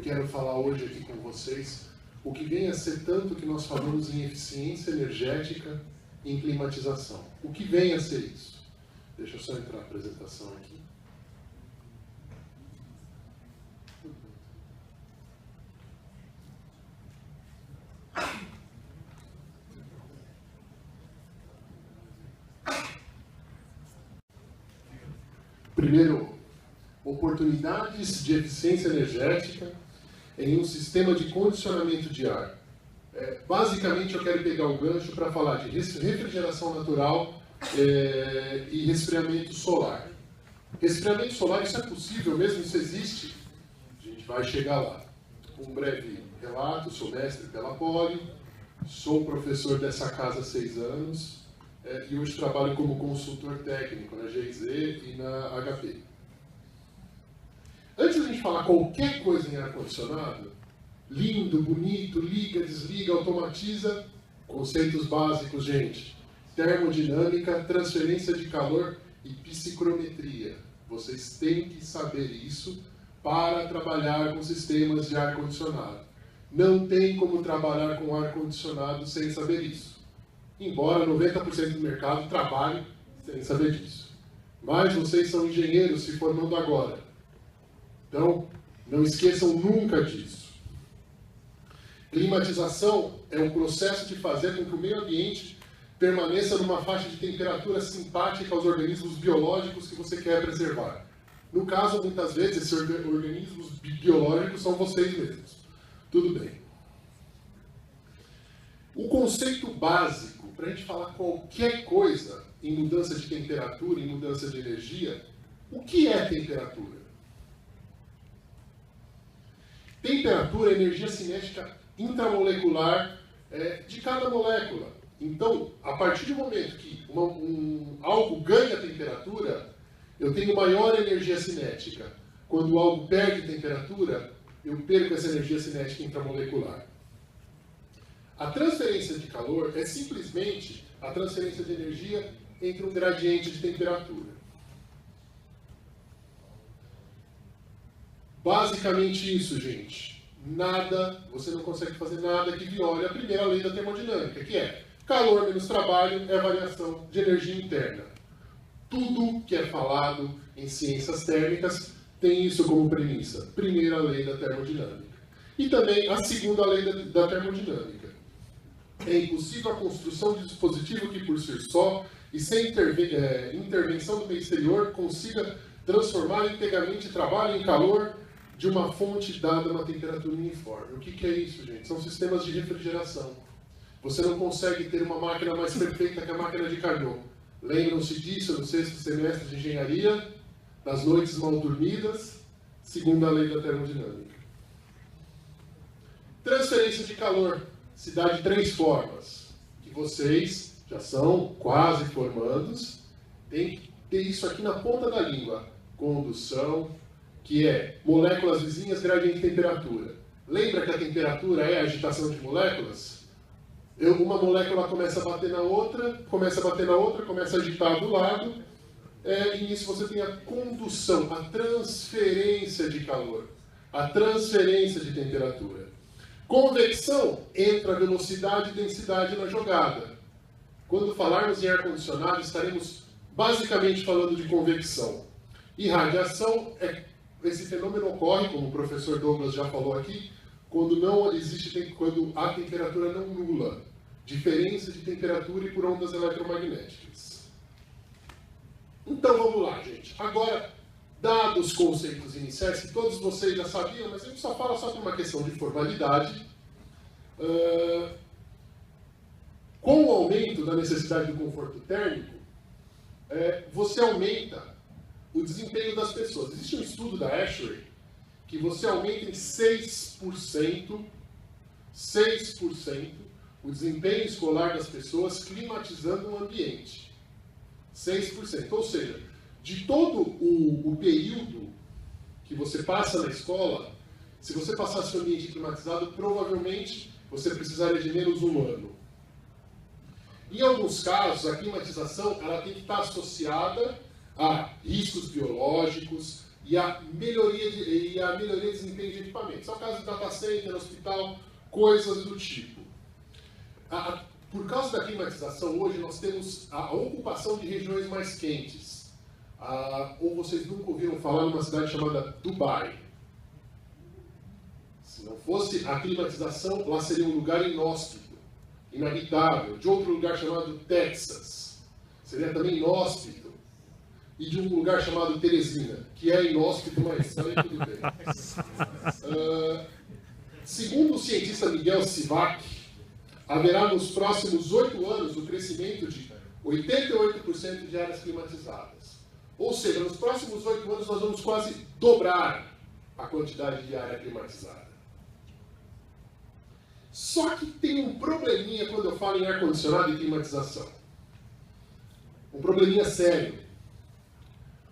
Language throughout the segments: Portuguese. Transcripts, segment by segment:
eu quero falar hoje aqui com vocês o que vem a ser tanto que nós falamos em eficiência energética e em climatização. O que vem a ser isso? Deixa eu só entrar na apresentação aqui. Primeiro, oportunidades de eficiência energética em um sistema de condicionamento de ar. Basicamente, eu quero pegar o gancho para falar de refrigeração natural e resfriamento solar. Resfriamento solar, isso é possível mesmo, isso existe? A gente vai chegar lá. Um breve relato, sou mestre pela Poli, sou professor dessa casa há 6 anos, e hoje trabalho como consultor técnico na GIZ e na HP. Antes de a gente falar qualquer coisa em ar-condicionado, lindo, bonito, liga, desliga, automatiza, conceitos básicos, gente. Termodinâmica, transferência de calor e psicrometria. Vocês têm que saber isso para trabalhar com sistemas de ar-condicionado. Não tem como trabalhar com ar-condicionado sem saber isso. Embora 90% do mercado trabalhe sem saber disso. Mas vocês são engenheiros se formando agora. Então, não esqueçam nunca disso. Climatização é um processo de fazer com que o meio ambiente permaneça numa faixa de temperatura simpática aos organismos biológicos que você quer preservar. No caso, muitas vezes, esses organismos biológicos são vocês mesmos. Tudo bem. O conceito básico para a gente falar qualquer coisa em mudança de temperatura, em mudança de energia, o que é temperatura? Temperatura é energia cinética intramolecular de cada molécula. Então, a partir do momento que algo ganha temperatura, eu tenho maior energia cinética. Quando algo perde temperatura, eu perco essa energia cinética intramolecular. A transferência de calor é simplesmente a transferência de energia entre um gradiente de temperatura. Basicamente isso, gente. Você não consegue fazer nada que viole a primeira lei da termodinâmica, que é calor menos trabalho é variação de energia interna. Tudo que é falado em ciências térmicas tem isso como premissa. Primeira lei da termodinâmica. E também a segunda lei da termodinâmica. É impossível a construção de dispositivo que, por si só, e sem intervenção do meio exterior, consiga transformar integralmente trabalho em calor de uma fonte dada uma temperatura uniforme. O que é isso, gente? São sistemas de refrigeração. Você não consegue ter uma máquina mais perfeita que a máquina de Carnot. Lembram-se disso no 6º semestre de engenharia, das noites mal dormidas, segunda lei da termodinâmica. Transferência de calor se dá de 3 formas, que vocês já são quase formandos, tem que ter isso aqui na ponta da língua. Condução, que é moléculas vizinhas, gradiente de temperatura. Lembra que a temperatura é a agitação de moléculas? Uma molécula começa a bater na outra, começa a agitar do lado, e nisso você tem a condução, a transferência de calor, a transferência de temperatura. Convecção, entra velocidade e densidade na jogada. Quando falarmos em ar-condicionado, estaremos basicamente falando de convecção. E radiação, esse fenômeno ocorre, como o professor Douglas já falou aqui, quando a temperatura não nula. Diferença de temperatura e por ondas eletromagnéticas. Então vamos lá, gente. Agora, dados os conceitos iniciais, que todos vocês já sabiam, mas a gente só fala só por uma questão de formalidade. Com o aumento da necessidade do conforto térmico, você aumenta o desempenho das pessoas. Existe um estudo da ASHRAE que você aumenta em 6% o desempenho escolar das pessoas climatizando o ambiente. 6%. Ou seja, de todo o período que você passa na escola, se você passasse o ambiente climatizado, provavelmente você precisaria de menos 1 ano. Em alguns casos, a climatização ela tem que estar associada a riscos biológicos e a melhoria de desempenho de equipamentos. É o caso do data center, hospital, coisas do tipo. Por causa da climatização, hoje nós temos a ocupação de regiões mais quentes. Ou vocês nunca ouviram falar numa cidade chamada Dubai. Se não fosse a climatização, lá seria um lugar inóspito, inabitável. De outro lugar chamado Texas, seria também inóspito. E de um lugar chamado Teresina, que é inóspito, mas também tudo bem. Segundo o cientista Miguel Sivak, haverá nos próximos 8 anos o crescimento de 88% de áreas climatizadas. Ou seja, nos próximos 8 anos nós vamos quase dobrar a quantidade de área climatizada. Só que tem um probleminha quando eu falo em ar-condicionado e climatização. Um probleminha sério.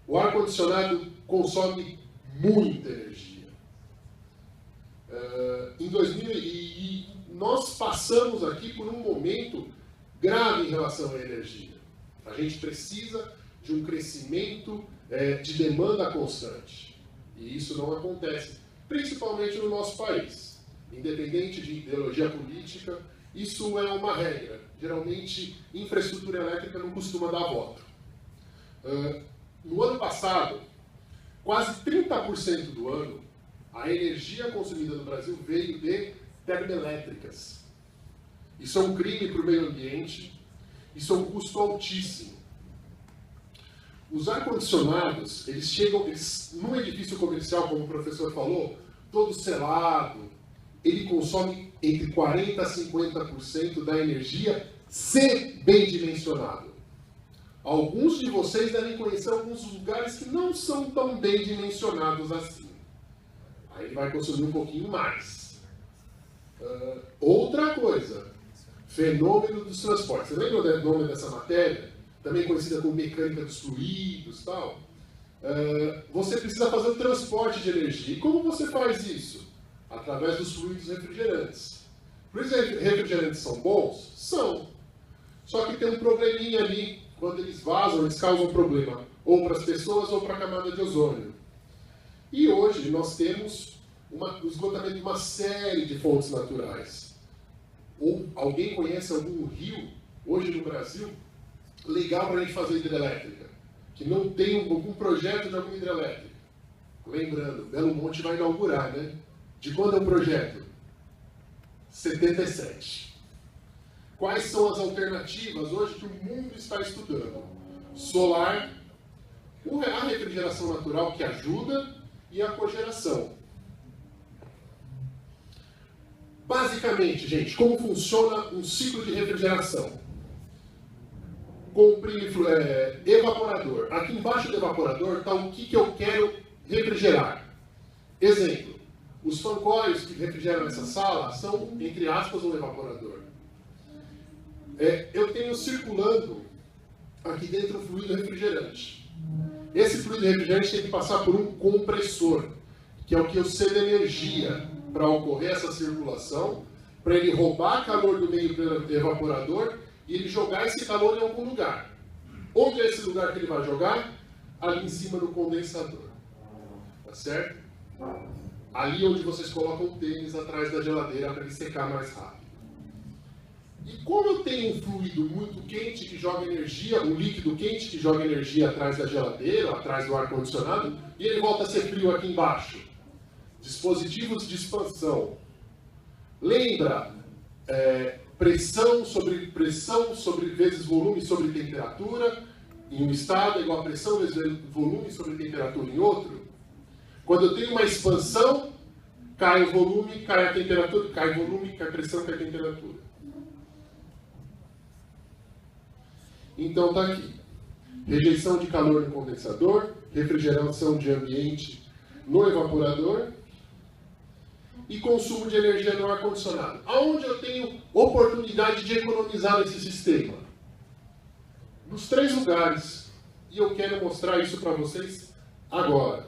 O ar-condicionado consome muita energia. Em 2000, e nós passamos aqui por um momento grave em relação à energia. A gente precisa de um crescimento de demanda constante. E isso não acontece, principalmente no nosso país. Independente de ideologia política, isso é uma regra. Geralmente, infraestrutura elétrica não costuma dar voto. No ano passado, quase 30% do ano, a energia consumida no Brasil veio de termoelétricas. Isso é um crime para o meio ambiente, isso é um custo altíssimo. Os ar-condicionados, eles chegam, num edifício comercial, como o professor falou, todo selado, ele consome entre 40% a 50% da energia, se bem dimensionado. Alguns de vocês devem conhecer alguns lugares que não são tão bem dimensionados assim. Aí ele vai consumir um pouquinho mais. Outra coisa, fenômeno dos transportes. Você lembra do nome dessa matéria? Também conhecida como mecânica dos fluidos e tal. Você precisa fazer o transporte de energia. E como você faz isso? Através dos fluidos refrigerantes. Fluidos refrigerantes são bons? São. Só que tem um probleminha ali. Quando eles vazam, eles causam problema, ou para as pessoas ou para a camada de ozônio. E hoje nós temos o esgotamento de uma série de fontes naturais. Ou alguém conhece algum rio, hoje no Brasil, legal para a gente fazer hidrelétrica, que não tem algum projeto de alguma hidrelétrica? Lembrando, Belo Monte vai inaugurar, né? De quando é o projeto? 77. Quais são as alternativas hoje que o mundo está estudando? Solar, a refrigeração natural que ajuda e a cogeração. Basicamente, gente, como funciona um ciclo de refrigeração? Comprime evaporador. Aqui embaixo do evaporador está o que eu quero refrigerar. Exemplo, os fancóios que refrigeram essa sala são, entre aspas, um evaporador. Eu tenho circulando aqui dentro um fluido refrigerante. Esse fluido refrigerante tem que passar por um compressor, que é o que eu cedo energia para ocorrer essa circulação, para ele roubar calor do meio evaporador e ele jogar esse calor em algum lugar. Onde é esse lugar que ele vai jogar? Ali em cima do condensador. Tá certo? Ali onde vocês colocam o tênis atrás da geladeira para ele secar mais rápido. E como eu tenho um fluido muito quente que joga energia, um líquido quente que joga energia atrás da geladeira, atrás do ar-condicionado, e ele volta a ser frio aqui embaixo. Dispositivos de expansão. Lembra? Pressão sobre vezes volume sobre temperatura em um estado é igual a pressão vezes volume sobre temperatura em outro. Quando eu tenho uma expansão, cai o volume, cai a temperatura, cai o volume, cai a pressão, cai a temperatura. Então está aqui. Rejeição de calor no condensador, refrigeração de ambiente no evaporador e consumo de energia no ar-condicionado. Aonde eu tenho oportunidade de economizar nesse sistema? Nos 3 lugares. E eu quero mostrar isso para vocês agora.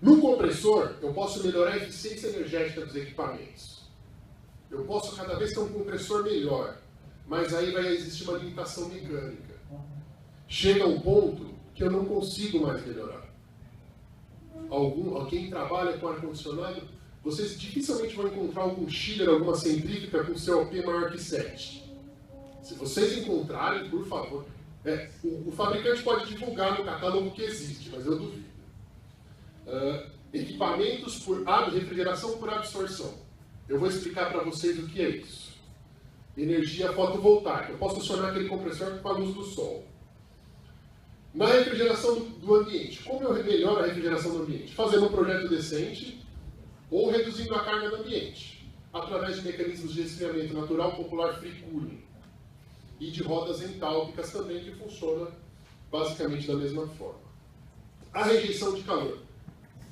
No compressor, eu posso melhorar a eficiência energética dos equipamentos. Eu posso cada vez ter um compressor melhor. Mas aí vai existir uma limitação mecânica. Chega um ponto que eu não consigo mais melhorar. Quem trabalha com ar-condicionado, vocês dificilmente vão encontrar algum chiller, alguma centrífuga com COP maior que 7. Se vocês encontrarem, por favor, o fabricante pode divulgar no catálogo que existe, mas eu duvido. Equipamentos por refrigeração por absorção. Eu vou explicar para vocês o que é isso. Energia fotovoltaica. Eu posso acionar aquele compressor com a luz do sol. Na refrigeração do ambiente. Como eu melhoro a refrigeração do ambiente? Fazendo um projeto decente ou reduzindo a carga do ambiente, através de mecanismos de resfriamento natural, popular free cooling, e de rodas entálpicas também, que funciona basicamente da mesma forma. A rejeição de calor.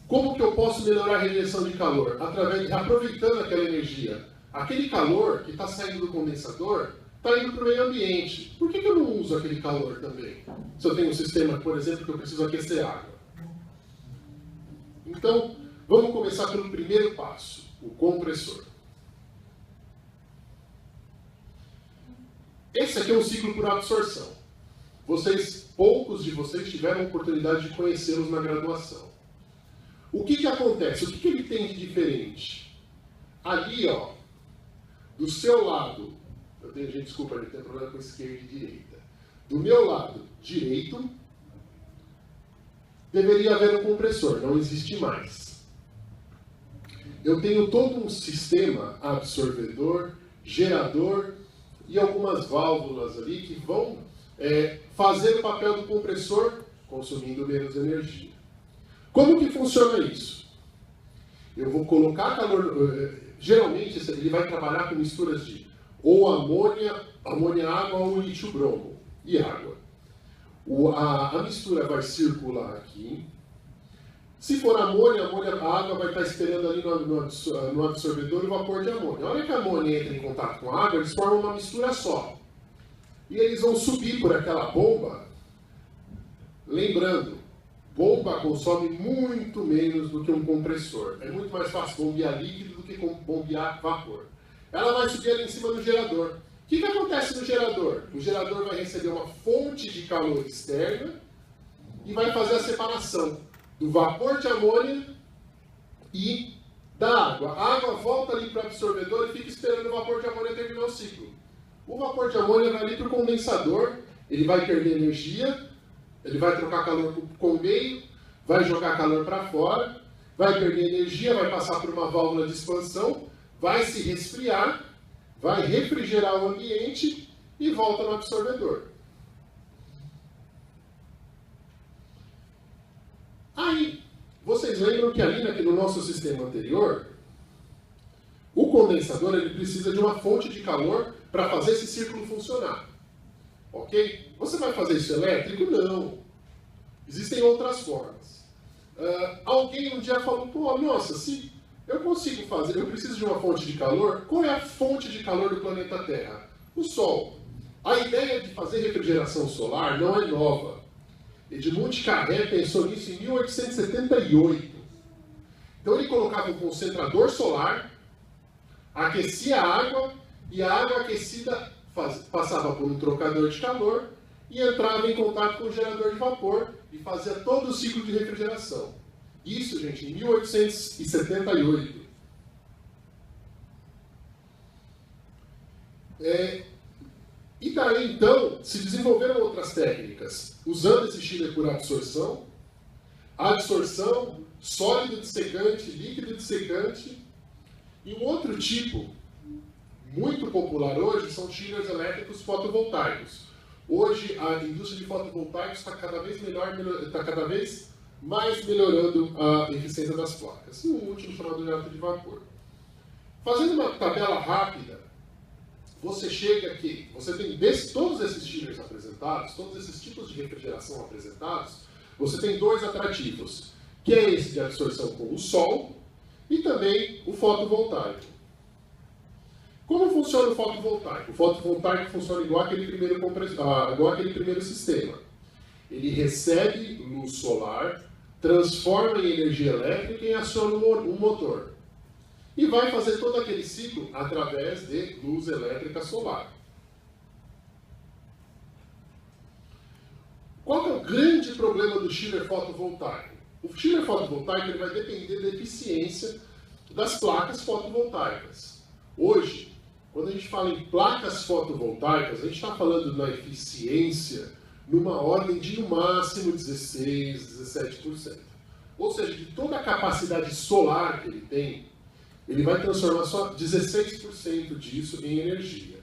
Como que eu posso melhorar a rejeição de calor? Aproveitando aquela energia. Aquele calor que está saindo do condensador está indo para o meio ambiente. Por que eu não uso aquele calor também? Se eu tenho um sistema, por exemplo, que eu preciso aquecer água. Então, vamos começar pelo primeiro passo, o compressor. Esse aqui é um ciclo por absorção. Poucos de vocês tiveram a oportunidade de conhecê-los na graduação. O que acontece? O que ele tem de diferente? Ali, ó, do seu lado, desculpa, eu tenho problema com esquerda e direita. Do meu lado direito, deveria haver um compressor, não existe mais. Eu tenho todo um sistema absorvedor, gerador e algumas válvulas ali que vão fazer o papel do compressor, consumindo menos energia. Como que funciona isso? Eu vou colocar calor... Geralmente ele vai trabalhar com misturas de ou amônia água ou lítio bromo e água. A mistura vai circular aqui. Se for amônia, a água vai estar esperando ali no absorvedor o vapor de amônia. A hora que a amônia entra em contato com a água, eles formam uma mistura só. E eles vão subir por aquela bomba. Lembrando, bomba consome muito menos do que um compressor. É muito mais fácil bombear líquido do que bombear vapor. Ela vai subir ali em cima do gerador. O que acontece no gerador? O gerador vai receber uma fonte de calor externa e vai fazer a separação do vapor de amônia e da água. A água volta ali para o absorvedor e fica esperando o vapor de amônia terminar o ciclo. O vapor de amônia vai ali para o condensador, ele vai perder energia, ele vai trocar calor com o meio, vai jogar calor para fora, vai perder energia, vai passar por uma válvula de expansão, vai se resfriar, vai refrigerar o ambiente e volta no absorvedor. Aí, vocês lembram que ali no nosso sistema anterior, o condensador ele precisa de uma fonte de calor para fazer esse círculo funcionar. Ok? Você vai fazer isso elétrico? Não. Existem outras formas. Alguém um dia falou, pô, nossa, se eu consigo fazer, eu preciso de uma fonte de calor, qual é a fonte de calor do planeta Terra? O Sol. A ideia de fazer refrigeração solar não é nova. Edmund Carré pensou nisso em 1878. Então ele colocava um concentrador solar, aquecia a água, e a água aquecida passava por um trocador de calor e entrava em contato com o gerador de vapor e fazia todo o ciclo de refrigeração. Isso, gente, em 1878. E daí, então, se desenvolveram outras técnicas, usando esse chiller por absorção, adsorção, sólido dessecante, líquido dessecante, e um outro tipo, muito popular hoje, são chillers elétricos fotovoltaicos. Hoje, a indústria de fotovoltaicos está cada vez mais melhorando a eficiência das placas. E o último, chamado jato de vapor. Fazendo uma tabela rápida, você chega aqui, você tem todos esses chillers apresentados, todos esses tipos de refrigeração apresentados, você tem dois atrativos, que é esse de absorção com o sol e também o fotovoltaico. Como funciona o fotovoltaico? O fotovoltaico funciona igual aquele primeiro sistema. Ele recebe luz solar, transforma em energia elétrica e aciona um motor. E vai fazer todo aquele ciclo através de luz elétrica solar. Qual que é o grande problema do chiller fotovoltaico? O chiller fotovoltaico ele vai depender da eficiência das placas fotovoltaicas. Hoje, quando a gente fala em placas fotovoltaicas, a gente está falando na eficiência numa ordem de no máximo 16, 17%. Ou seja, de toda a capacidade solar que ele tem, ele vai transformar só 16% disso em energia.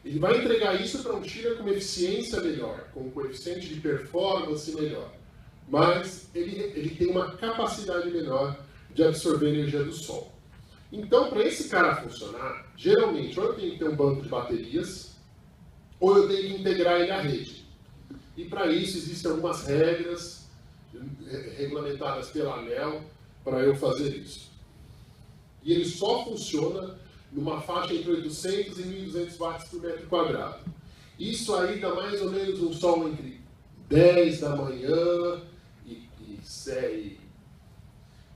Ele vai entregar isso para um chiller com uma eficiência melhor, com um coeficiente de performance melhor. Mas ele tem uma capacidade menor de absorver energia do sol. Então, para esse cara funcionar, geralmente, ou eu tenho que ter um banco de baterias, ou eu tenho que integrar ele à rede. E para isso existem algumas regras regulamentadas pela ANEEL para eu fazer isso. E ele só funciona numa faixa entre 800 e 1.200 watts por metro quadrado. Isso aí dá mais ou menos um sol entre 10 da manhã e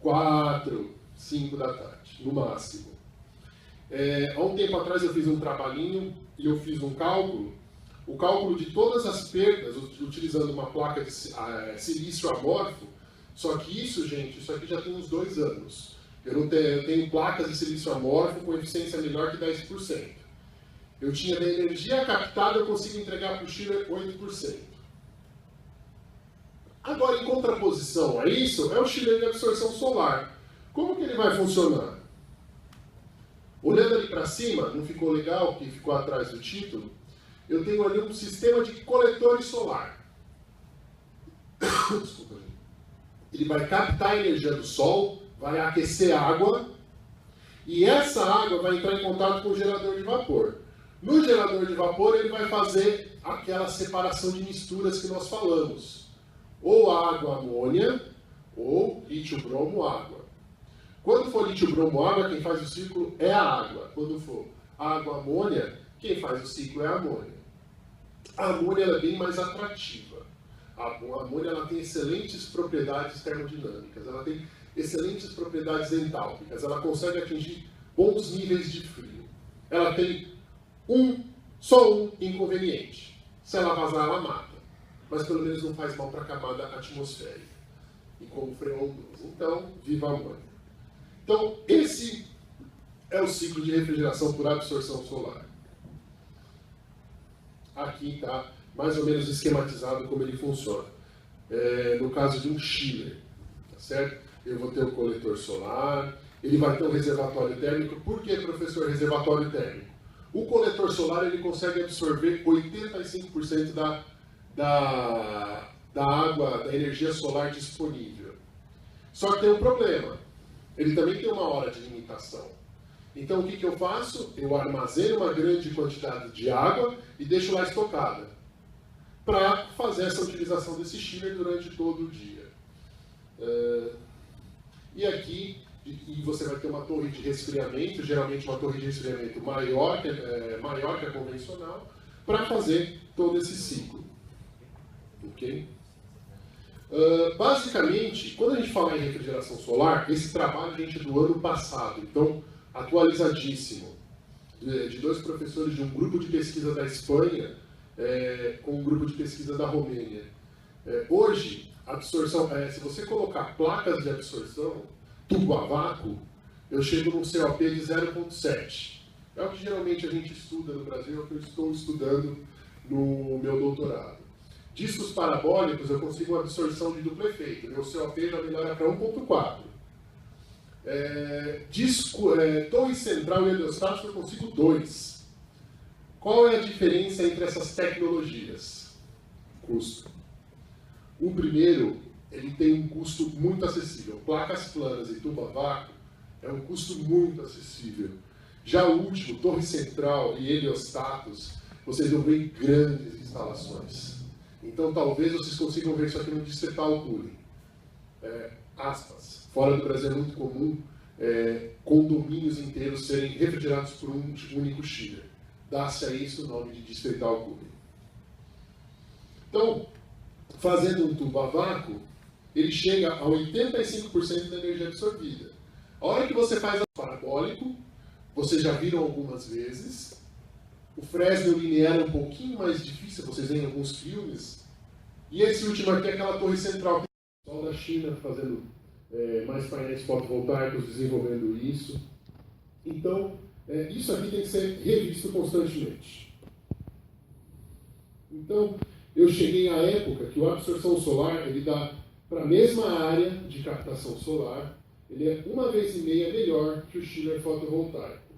4, 5 da tarde, no máximo. Há um tempo atrás eu fiz um trabalhinho e eu fiz um cálculo, o cálculo de todas as perdas utilizando uma placa de silício amorfo, só que isso, gente, isso aqui já tem uns 2 anos. Eu tenho placas de silício amorfo com eficiência menor que 10%. Eu tinha da energia captada, eu consigo entregar para o chiller 8%. Agora, em contraposição a isso, é o chiller de absorção solar. Como que ele vai funcionar? Olhando ali para cima, não ficou legal, que ficou atrás do título, eu tenho ali um sistema de coletores solar. Desculpa, gente. Ele vai captar a energia do sol, vai aquecer a água, e essa água vai entrar em contato com o gerador de vapor. No gerador de vapor, ele vai fazer aquela separação de misturas que nós falamos. Ou água-amônia, ou lítio-bromo-água. Quando for lítio-bromo-água, quem faz o ciclo é a água. Quando for água-amônia, quem faz o ciclo é a amônia. A amônia ela é bem mais atrativa. A amônia ela tem excelentes propriedades termodinâmicas, ela tem excelentes propriedades entálpicas, ela consegue atingir bons níveis de frio. Ela tem só um inconveniente. Se ela vazar, ela mata. Mas pelo menos não faz mal para a camada atmosférica. E como freon 2. Então, viva a amônia. Então, esse é o ciclo de refrigeração por absorção solar. Aqui está mais ou menos esquematizado como ele funciona. No caso de um chiller, tá certo? Eu vou ter o coletor solar, ele vai ter um reservatório térmico. Por que, professor, reservatório térmico? O coletor solar ele consegue absorver 85% da água, da energia solar disponível. Só que tem um problema. Ele também tem uma hora de limitação. Então, o que eu faço? Eu armazeno uma grande quantidade de água e deixo lá estocada para fazer essa utilização desse chiller durante todo o dia. E aqui você vai ter uma torre de resfriamento, geralmente uma torre de resfriamento maior que a convencional, para fazer todo esse ciclo. Ok? Basicamente, quando a gente fala em refrigeração solar, esse trabalho, gente, é do ano passado, então atualizadíssimo, de 2 professores de um grupo de pesquisa da Espanha com um grupo de pesquisa da Romênia. Hoje, absorção, se você colocar placas de absorção, tubo a vácuo, eu chego num COP de 0,7. É o que geralmente a gente estuda no Brasil, é o que eu estou estudando no meu doutorado. Discos parabólicos, eu consigo uma absorção de duplo efeito. Meu COP já melhora para 1,4. Torre central e heliostático, eu consigo 2. Qual é a diferença entre essas tecnologias? Custo. O primeiro, ele tem um custo muito acessível. Placas planas e tubo a vácuo é um custo muito acessível. Já o último, torre central e heliostatos, vocês vão ver em grandes instalações. Então, talvez vocês consigam ver isso aqui no distrital cooling. Aspas. Fora do Brasil é muito comum condomínios inteiros serem refrigerados por um único chiller. Dá-se a isso o nome de distrital cooling. Então, fazendo um tubo a vácuo, ele chega a 85% da energia absorvida. A hora que você faz o parabólico, vocês já viram algumas vezes, o Fresnel linear é um pouquinho mais difícil, vocês veem alguns filmes, E esse último aqui é aquela torre central, pessoal da China fazendo mais painéis fotovoltaicos, desenvolvendo isso. Então, isso aqui tem que ser revisto constantemente. Então, eu cheguei à época que a absorção solar, ele dá para a mesma área de captação solar, ele é 1,5 vezes melhor que o chiller fotovoltaico.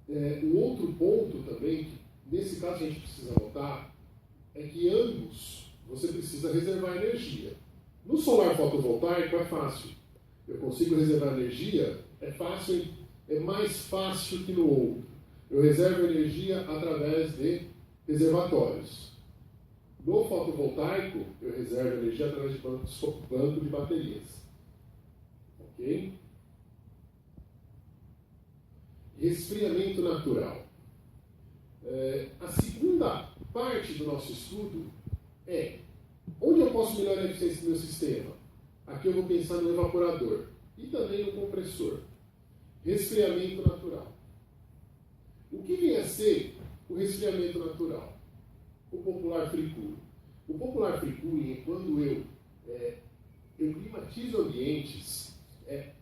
Um outro ponto também, que nesse caso a gente precisa notar, é que ambos você precisa reservar energia. No solar fotovoltaico é fácil. Eu consigo reservar energia, é fácil, é mais fácil que no outro. Eu reservo energia através de reservatórios. No fotovoltaico, eu reservo energia através de banco de baterias. Ok? Resfriamento natural. A segunda parte do nosso estudo é onde eu posso melhorar a eficiência do meu sistema. Aqui eu vou pensar no evaporador e também no compressor. Resfriamento natural. O que vem a ser o resfriamento natural? O popular free cooling. O popular free cooling é quando eu climatizo ambientes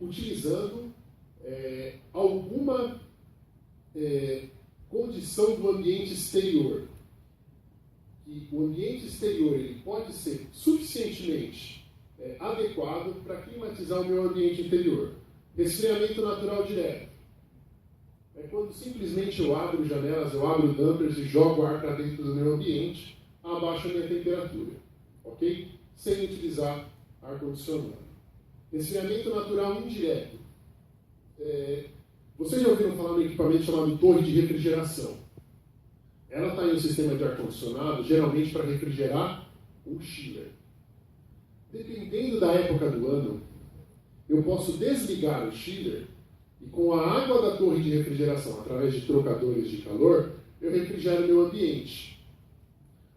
utilizando alguma condição do ambiente exterior. E o ambiente exterior ele pode ser suficientemente adequado para climatizar o meu ambiente interior. Resfriamento natural direto. É quando simplesmente eu abro janelas, eu abro dampers e jogo ar para dentro do meu ambiente, abaixo a minha temperatura. Ok? Sem utilizar ar-condicionado. Resfriamento natural indireto. Vocês já ouviram falar no equipamento chamado torre de refrigeração? Ela está em um sistema de ar-condicionado, geralmente para refrigerar um chiller. Dependendo da época do ano, eu posso desligar o chiller e com a água da torre de refrigeração, através de trocadores de calor, eu refrigero o meu ambiente.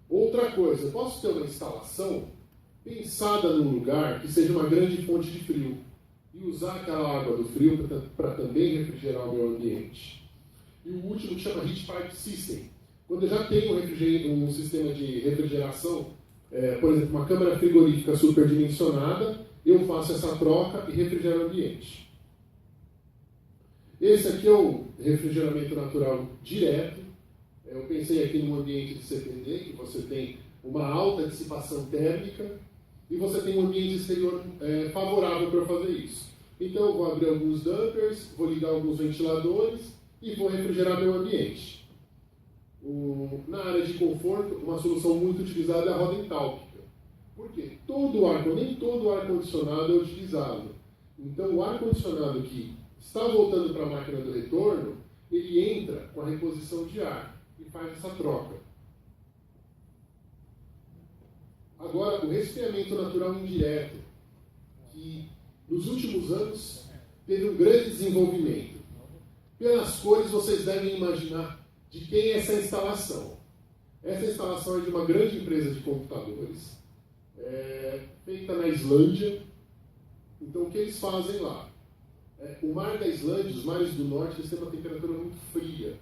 Outra coisa, eu posso ter uma instalação pensada num lugar que seja uma grande fonte de frio e usar aquela água do frio para também refrigerar o meu ambiente. E o último que chama Heat Pipe System. Quando eu já tenho um sistema de refrigeração, por exemplo, uma câmara frigorífica superdimensionada, eu faço essa troca e refrigero o ambiente. Esse aqui é o refrigeramento natural direto. Eu pensei aqui num ambiente de CPD, que você tem uma alta dissipação térmica e você tem um ambiente exterior favorável para fazer isso. Então eu vou abrir alguns dampers, vou ligar alguns ventiladores e vou refrigerar meu ambiente. Na área de conforto, uma solução muito utilizada é a roda entálpica. Por quê? Nem todo o ar-condicionado é utilizado. Então o ar-condicionado que está voltando para a máquina do retorno, ele entra com a reposição de ar e faz essa troca. Agora, o resfriamento natural indireto, que nos últimos anos teve um grande desenvolvimento. Pelas cores, vocês devem imaginar de quem é essa instalação. Essa instalação é de uma grande empresa de computadores, feita na Islândia. Então, o que eles fazem lá? O mar da Islândia, os mares do norte, eles têm uma temperatura muito fria.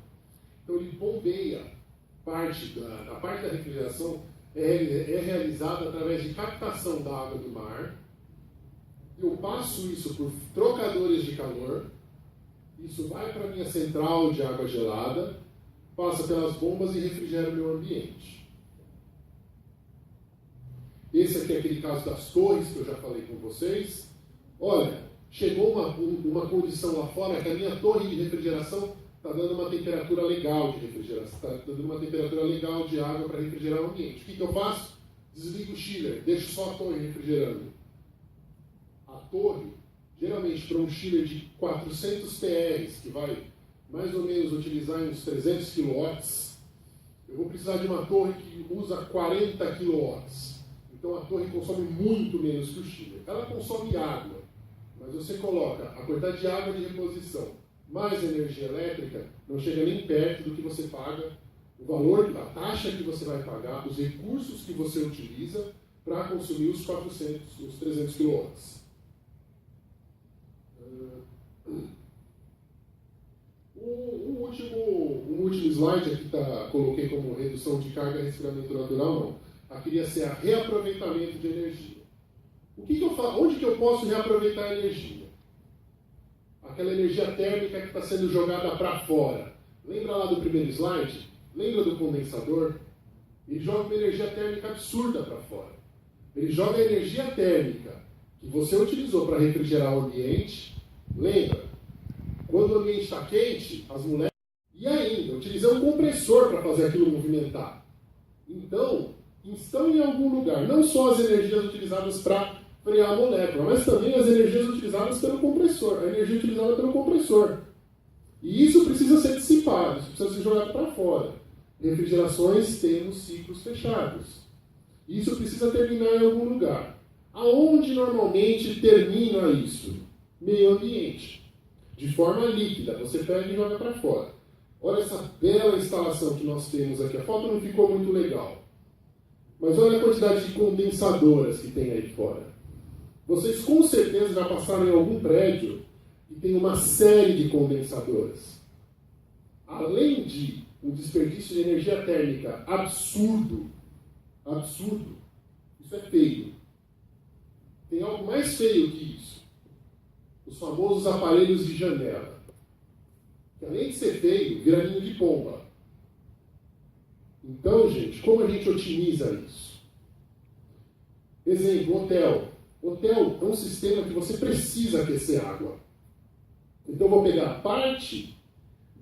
Então, ele bombeia a parte da refrigeração é realizada através de captação da água do mar. Eu passo isso por trocadores de calor. Isso vai para a minha central de água gelada, passa pelas bombas e refrigera o meu ambiente. Esse aqui é aquele caso das torres que eu já falei com vocês. Olha, chegou uma condição lá fora que a minha torre de refrigeração está dando uma temperatura legal de refrigeração, está dando uma temperatura legal de água para refrigerar o ambiente. O que eu faço? Desligo o chiller, deixo só a torre refrigerando. A torre, geralmente para um chiller de 400 PRs, que vai mais ou menos utilizar uns 300 kW, eu vou precisar de uma torre que usa 40 kW. Então a torre consome muito menos que o chiller. Ela consome água, mas você coloca a quantidade de água de reposição mais energia elétrica, não chega nem perto do que você paga, o valor da taxa que você vai pagar, os recursos que você utiliza para consumir os 300 kW. Um O último slide aqui coloquei como redução de carga e resfriamento natural, não. Aqui iria ser a reaproveitamento de energia. Onde que eu posso reaproveitar a energia? Aquela energia térmica que está sendo jogada para fora. Lembra lá do primeiro slide? Lembra do condensador? Ele joga uma energia térmica absurda para fora. Ele joga a energia térmica que você utilizou para refrigerar o ambiente. Lembra? Quando o ambiente está quente, as moléculas... E ainda, utilizar um compressor para fazer aquilo movimentar. Então, estão em algum lugar, não só as energias utilizadas para frear a molécula, mas também as energias utilizadas pelo compressor, a energia utilizada pelo compressor. E isso precisa ser dissipado, isso precisa ser jogado para fora. Refrigerações temos ciclos fechados. Isso precisa terminar em algum lugar. Aonde normalmente termina isso? Meio ambiente. De forma líquida, você pega e joga para fora. Olha essa bela instalação que nós temos aqui. A foto não ficou muito legal. Mas olha a quantidade de condensadoras que tem aí fora. Vocês com certeza já passaram em algum prédio e tem uma série de condensadoras. Além de um desperdício de energia térmica absurdo, isso é feio. Tem algo mais feio que isso. Os famosos aparelhos de janela. Que além de ser feio, vira ninho de pomba. Então, gente, como a gente otimiza isso? Exemplo, hotel. Hotel é um sistema que você precisa aquecer água. Então, eu vou pegar parte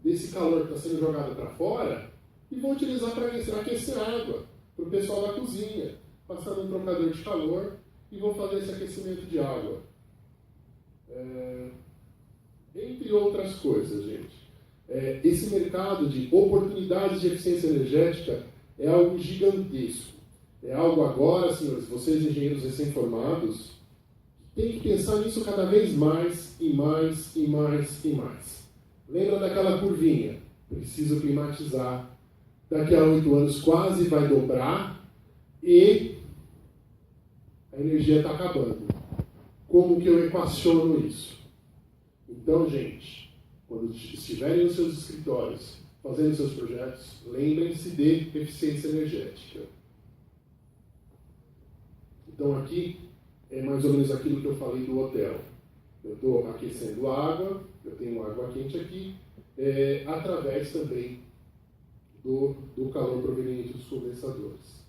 desse calor que está sendo jogado para fora e vou utilizar para aquecer água para o pessoal da cozinha, passando um trocador de calor e vou fazer esse aquecimento de água. Entre outras coisas, gente. Esse mercado de oportunidades de eficiência energética é algo gigantesco. É algo agora, senhores, vocês engenheiros recém-formados, tem que pensar nisso cada vez mais e mais e mais e mais. Lembra daquela curvinha? Preciso climatizar. Daqui a 8 anos quase vai dobrar e a energia está acabando. Como que eu equaciono isso? Então, gente, quando estiverem nos seus escritórios, fazendo seus projetos, lembrem-se de eficiência energética. Então, aqui é mais ou menos aquilo que eu falei do hotel. Eu estou aquecendo água, eu tenho água quente aqui, através também do calor proveniente dos condensadores.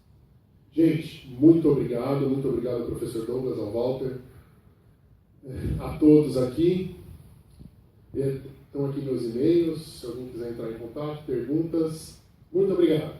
Gente, muito obrigado professor Douglas, ao Walter, a todos aqui. Estão aqui meus e-mails, se alguém quiser entrar em contato, perguntas. Muito obrigado.